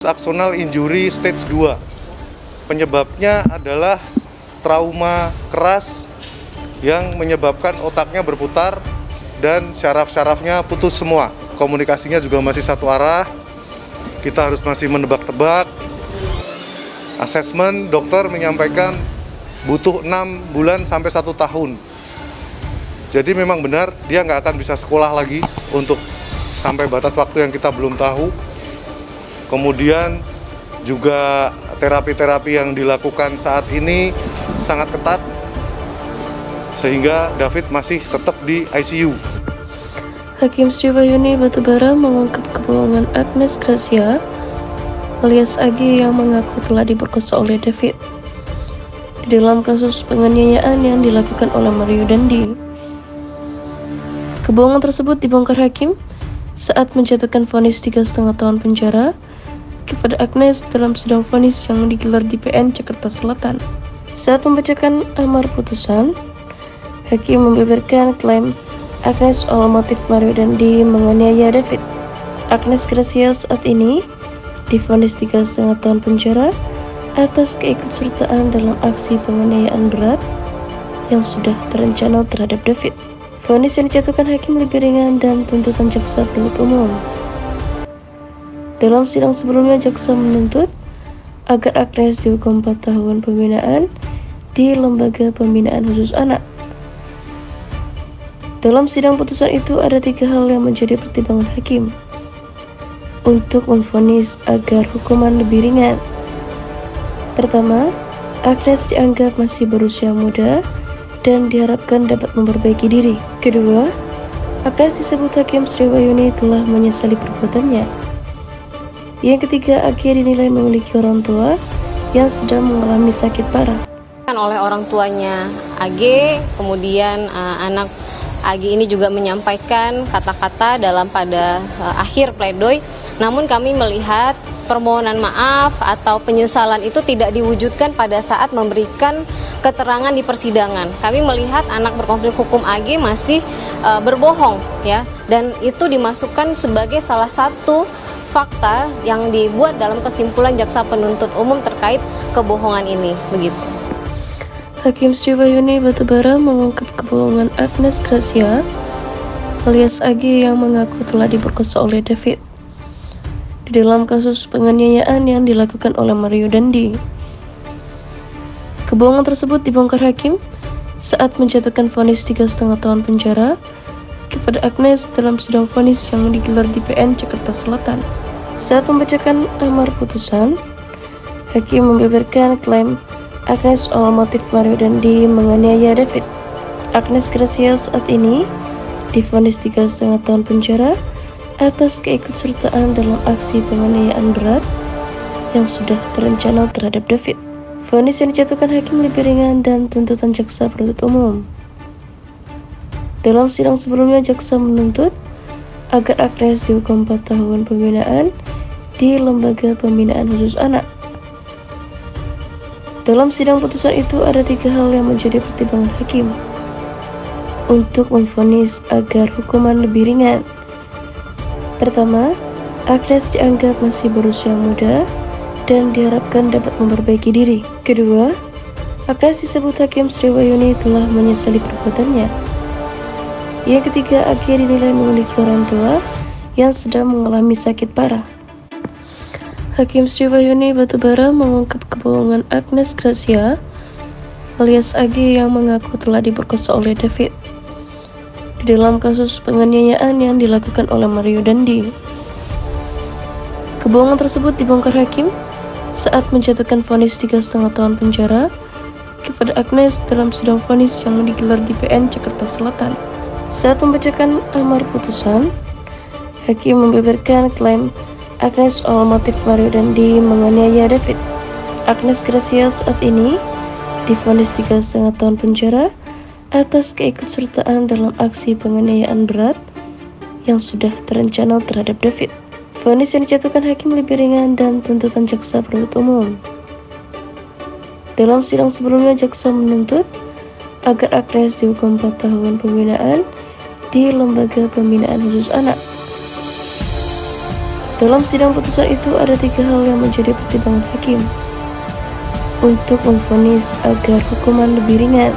Axonal injury stage 2. Penyebabnya adalah trauma keras yang menyebabkan otaknya berputar dan syaraf-syarafnya putus semua. Komunikasinya juga masih satu arah. Kita harus masih menebak-tebak. Asesmen dokter menyampaikan butuh 6 bulan sampai 1 tahun. Jadi memang benar dia nggak akan bisa sekolah lagi untuk sampai batas waktu yang kita belum tahu. Kemudian juga terapi-terapi yang dilakukan saat ini sangat ketat sehingga David masih tetap di ICU. Hakim Sriwayuni Batubara mengungkap kebohongan Agnes Gracia alias AG yang mengaku telah diperkosa oleh David di dalam kasus penganiayaan yang dilakukan oleh Mario Dandi. Kebohongan tersebut dibongkar hakim saat menjatuhkan vonis 3,5 tahun penjara kepada Agnes dalam sidang vonis yang digelar di PN Jakarta Selatan. Saat membacakan amar putusan, hakim membeberkan klaim Agnes soal motif Mario Dandi menganiaya David. Agnes Gracia saat ini divonis 3,5 tahun penjara atas keikutsertaan dalam aksi penganiayaan berat yang sudah terencana terhadap David. Vonis yang dijatuhkan hakim lebih ringan dan tuntutan jaksa penuntut umum. Dalam sidang sebelumnya, jaksa menuntut agar Agnes dihukum 4 tahun pembinaan di Lembaga Pembinaan Khusus Anak. Dalam sidang putusan itu ada 3 hal yang menjadi pertimbangan hakim untuk memvonis agar hukuman lebih ringan. Pertama, Agnes dianggap masih berusia muda dan diharapkan dapat memperbaiki diri. Kedua, Agnes disebut Hakim Sriwayuni telah menyesali perbuatannya. Yang ketiga, AG dinilai memiliki orang tua yang sedang mengalami sakit parah. Oleh orang tuanya AG, kemudian anak AG ini juga menyampaikan kata-kata dalam pada akhir pledoi. Namun kami melihat permohonan maaf atau penyesalan itu tidak diwujudkan pada saat memberikan keterangan di persidangan. Kami melihat anak berkonflik hukum AG masih berbohong, ya, dan itu dimasukkan sebagai salah satu fakta yang dibuat dalam kesimpulan jaksa penuntut umum terkait kebohongan ini, begitu. Hakim Sriwayuni Batubara mengungkap kebohongan Agnes Gracia alias AG yang mengaku telah diperkosa oleh David di dalam kasus penganiayaan yang dilakukan oleh Mario Dandi. Kebohongan tersebut dibongkar hakim saat menjatuhkan vonis 3,5 tahun penjara kepada Agnes dalam sidang vonis yang digelar di PN Jakarta Selatan. Saat membacakan amar putusan, hakim membeberkan klaim Agnes soal motif Mario Dandi menganiaya David. Agnes Gracia saat ini divonis 3,5 tahun penjara atas keikutsertaan dalam aksi penganiayaan berat yang sudah terencana terhadap David. Vonis yang dijatuhkan hakim lebih ringan dan tuntutan jaksa penuntut umum. Dalam sidang sebelumnya, jaksa menuntut agar Agnes dihukum 4 tahun pembinaan di Lembaga Pembinaan Khusus Anak. Dalam sidang putusan itu ada 3 hal yang menjadi pertimbangan hakim untuk memvonis agar hukuman lebih ringan. Pertama, Agnes dianggap masih berusia muda dan diharapkan dapat memperbaiki diri. Kedua, Agnes disebut Hakim Sriwayuni telah menyesali perbuatannya. Yang ketiga, AG dinilai memiliki orang tua yang sedang mengalami sakit parah. Hakim Sriwayuni Batubara mengungkap kebohongan Agnes Gracia alias AG yang mengaku telah diperkosa oleh David di dalam kasus penganiayaan yang dilakukan oleh Mario Dandi. Kebohongan tersebut dibongkar hakim saat menjatuhkan vonis 3,5 tahun penjara kepada Agnes dalam sidang vonis yang digelar di PN Jakarta Selatan. Saat membacakan amar putusan, hakim membeberkan klaim Agnes soal motif Mario Dandi menganiaya David. Agnes Gracia saat ini divonis 3,5 tahun penjara atas keikutsertaan dalam aksi penganiayaan berat yang sudah terencana terhadap David. Vonis yang dijatuhkan hakim lebih ringan dan tuntutan jaksa penuntut umum. Dalam sidang sebelumnya, jaksa menuntut agar Agnes dihukum 4 tahun pembinaan di Lembaga Pembinaan Khusus Anak. Dalam sidang putusan itu ada 3 hal yang menjadi pertimbangan hakim untuk memvonis agar hukuman lebih ringan.